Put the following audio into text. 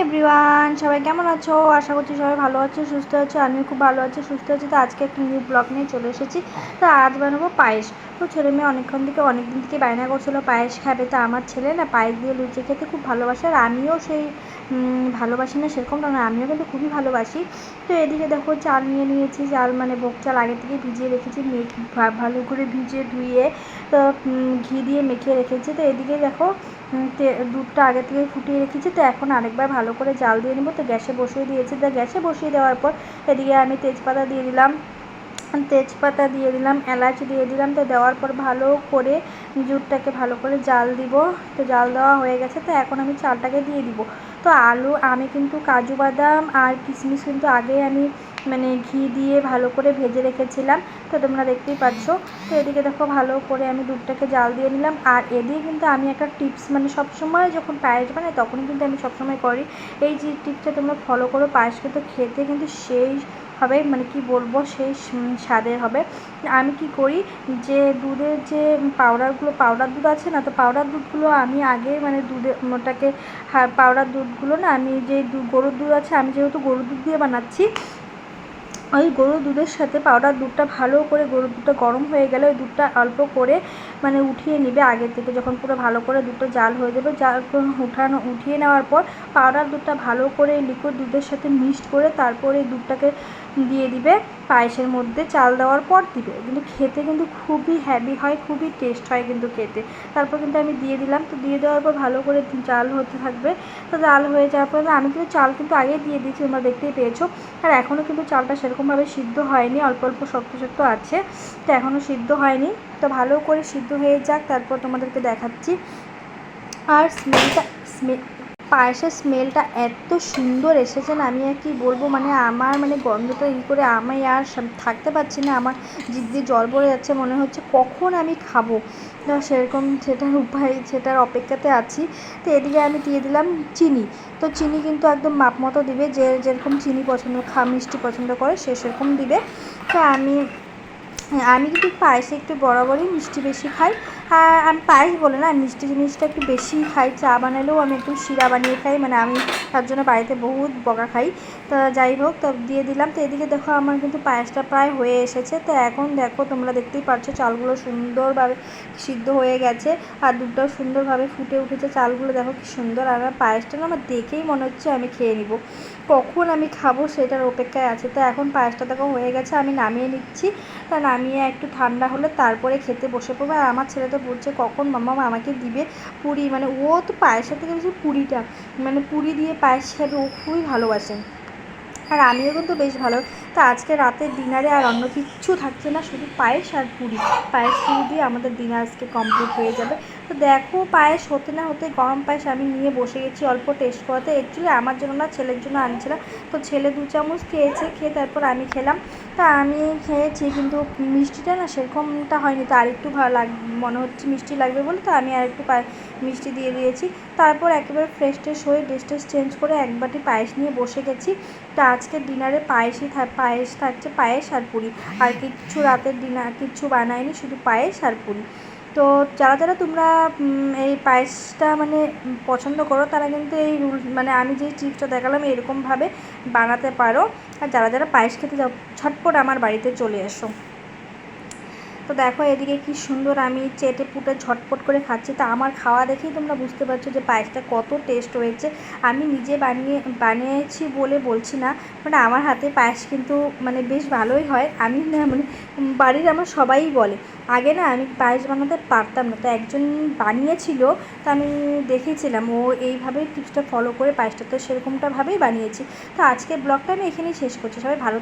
Everyone, সবাই কেমন আছো? আশা করছি সবাই ভালো আছো, সুস্থ আছো। আমিও খুব ভালো আছি, সুস্থ আছি। তো আজকে একটা নিউ ব্লগ নিয়ে চলে এসেছি। তো আজ বানাবো পায়েস। তো ছেলে মেয়ে অনেকদিন থেকে বায়না করছিলো পায়েস খাবে। তো আমার ছেলে না পায়েস দিয়ে লুচি খেতে খুব ভালোবাসে, আর আমিও সেই ভালোবাসি না সেরকমটা না, আমিও কিন্তু খুবই ভালোবাসি। তো এদিকে দেখো চাল নিয়ে নিয়েছি। চাল মানে ভোগ চাল আগে থেকে ভিজিয়ে রেখেছি, ভালো করে ভিজিয়ে ধুয়ে তো ঘি দিয়ে মেখে রেখেছি। তো এদিকে দেখো দুধটা আগে থেকে ফুটিয়ে রেখেছি। তো এখন আরেকবার ভালো করে জাল দিয়ে নেবো। তো গ্যাসে বসিয়ে দিয়েছি। তো গ্যাসে বসিয়ে দেওয়ার পর এদিকে আমি তেজপাতা দিয়ে দিলাম, এলাচ দিয়ে দিলাম। তো দেওয়ার পর ভালো করে দুধটাকে ভালো করে জাল দিব। তো জাল দেওয়া হয়ে গেছে। তো এখন আমি চালটাকে দিয়ে দিব। তো আমি কিন্তু কাজু বাদাম আর কিশমিশ কিন্তু আগে আমি মানে ঘি দিয়ে ভালো করে ভেজে রেখেছিলাম। তো তোমরা দেখতেই পাচ্ছ। তো এদিকে দেখো ভালো করে আমি দুধটাকে জাল দিয়ে নিলাম। আর এদিকে কিন্তু আমি একটা টিপস মানে সবসময় যখন পায়েস বানাই তখনই কিন্তু আমি সবসময় করি, এই যে টিপসটা তোমরা ফলো করো, পায়েস কিন্তু খেতে কিন্তু সেই হবে, মানে কি বলবো, সেই স্বাদের হবে। আমি কি করি, যে দুধের যে পাউডার দুধ আছে না, তো পাউডার দুধগুলো আমি আগে মানে ওটাকে পাউডার দুধগুলো না, আমি যে গরুর দুধ আছে, আমি যেহেতু গরুর দুধ দিয়ে বানাচ্ছি, ওই গরুর দুধের সাথে পাউডার দুধটা ভালো করে, গরুর দুধটা গরম হয়ে গেলে ওই দুধটা অল্প করে মানে উঠিয়ে নিবে আগে থেকে, যখন পুরো ভালো করে দুধটা জাল হয়ে যাবে, উঠিয়ে নেওয়ার পর পাউডার দুধটা ভালো করে লিকুইড দুধের সাথে মিক্সড করে তারপরে এই দুধটাকে দিয়ে দিবে পায়েসের মধ্যে। চাল দেওয়ার পর দিবে, কিন্তু খেতে কিন্তু খুবই হ্যাভি হয়, খুবই টেস্ট হয় কিন্তু খেতে। তারপর কিন্তু আমি দিয়ে দিলাম। তো দিয়ে দেওয়ার পর ভালো করে জাল হতে থাকবে। তো জাল হয়ে যাওয়ার পর আমি কিন্তু চাল কিন্তু আগেই দিয়ে দিয়েছি, তোমরা দেখতেই পেয়েছো। আর এখনও কিন্তু চালটা সেরকমভাবে সিদ্ধ হয়নি, অল্প অল্প শক্ত আছে। তো এখনও সিদ্ধ হয়নি। তো ভালো করে সিদ্ধ হয়ে যাক, তারপর তোমাদেরকে দেখাচ্ছি। আর পায়েসের স্মেলটা এত সুন্দর এসেছে না, আমি আর কি বলবো, মানে আমার মানে গন্ধটা করে আমি আর থাকতে পারছি না, আমার জিভ দিয়ে জল পড়ে যাচ্ছে, মনে হচ্ছে কখন আমি খাবো। তো সেরকম সেটার অপেক্ষাতে আছি। তো এদিকে আমি দিয়ে দিলাম চিনি। তো চিনি কিন্তু একদম মাপ মতো দিবে, যে যেরকম চিনি মিষ্টি পছন্দ করে সে সেরকম দিবে। তো আমি কিন্তু পায়েসে একটু বরাবরই মিষ্টি বেশি খাই। আমি পায়েস বলে না, মিষ্টি জিনিসটা একটু বেশি খাই। চা বানালেও আমি একটু শিরা বানিয়ে খাই, মানে আমি তার জন্য বাড়িতে বহুত বকা খাই। তো যাই হোক, তো দিয়ে দিলাম। তো এদিকে দেখো আমার কিন্তু পায়েসটা প্রায় হয়ে এসেছে। তো এখন দেখো তোমরা দেখতেই পাচ্ছ চালগুলো সুন্দরভাবে সিদ্ধ হয়ে গেছে, আর দুধটাও সুন্দরভাবে ফুটে উঠেছে। চালগুলো দেখো কি সুন্দর। আর আমার পায়েসটা না আমার দেখেই মনে হচ্ছে আমি খেয়ে নিব, কখন আমি খাবো সেটার অপেক্ষায় আছে। তো এখন পায়েসটা দেখো হয়ে গেছে, আমি নামিয়ে নিচ্ছি। তা নামিয়ে একটু ঠান্ডা হলে তারপরে খেতে বসে পড়বে। আর আমার ছেলে তো বলছে কখন মাম্মা আমাকে দিবে পুরি, মানে ও তো পায়েসের থেকে বেশি পুরিটা, মানে পুরি দিয়ে পায়েস খেতে ও খুবই ভালোবাসে। আর আমিও কিন্তু বেশ ভালো। তো আজকে রাতের ডিনারে আর অন্য কিচ্ছু থাকছে না, শুধু পায়েস আর পুরি। পায়েস পুরি দিয়ে আমাদের ডিনার আজকে কমপ্লিট হয়ে যাবে। তো দেখো পায়েস হতে না হতে গরম পায়েস আমি নিয়ে বসে গেছি অল্প টেস্ট করাতে। অ্যাকচুয়ালি আমার জন্য না, ছেলের জন্য আনছিলাম। তো ছেলে 2 চামচ খেয়েছে, খেয়ে তারপর আমি খেলাম। তা আমি খেয়েছি, কিন্তু মিষ্টিটা না সেরকমটা হয়নি। তো আরেকটু মনে হচ্ছে মিষ্টি লাগবে বলে, তো আমি আরেকটু মিষ্টি দিয়ে দিয়েছি। তারপর একেবারে ফ্রেশ হয়ে ড্রেস চেঞ্জ করে এক বাটি পায়েস নিয়ে বসে গেছি। তো আজকের ডিনারে পায়েস থাকছে, পায়েস আর পুরি। আর কিচ্ছু রাতের ডিনার কিচ্ছু বানাইনি, শুধু পায়েস আর পুরি। তো যারা তোমরা এই পায়েসটা মানে পছন্দ করো, তারা কিন্তু এই মানে আমি যে টিপসটা দেখালাম এরকমভাবে বানাতে পারো। আর যারা পায়েস খেতে যাও, ঝটপট আমার বাড়িতে চলে এসো। তো দেখো এদিকে কি সুন্দর আমি চেটে পুটে ঝটপট করে খাচ্ছি। তা আমার খাওয়া দেখেই তোমরা বুঝতে পারছো যে পায়েসটা কত টেস্ট হয়েছে। আমি নিজে বানিয়েছি বলে বলছি না, মানে আমার হাতে পায়েস কিন্তু মানে বেশ ভালোই হয়। আমি না মানে বাড়ির আমার সবাই বলে। আগে না আমি পায়েস বানাতে পারতাম না, তো একজন বানিয়েছিল, তো আমি দেখেছিলাম ও এইভাবেই টিপসটা ফলো করে পায়েসটা, তো সেরকমটাভাবেই বানিয়েছি। তো আজকের ব্লগটা আমি এখানেই শেষ করছি। সবাই ভালো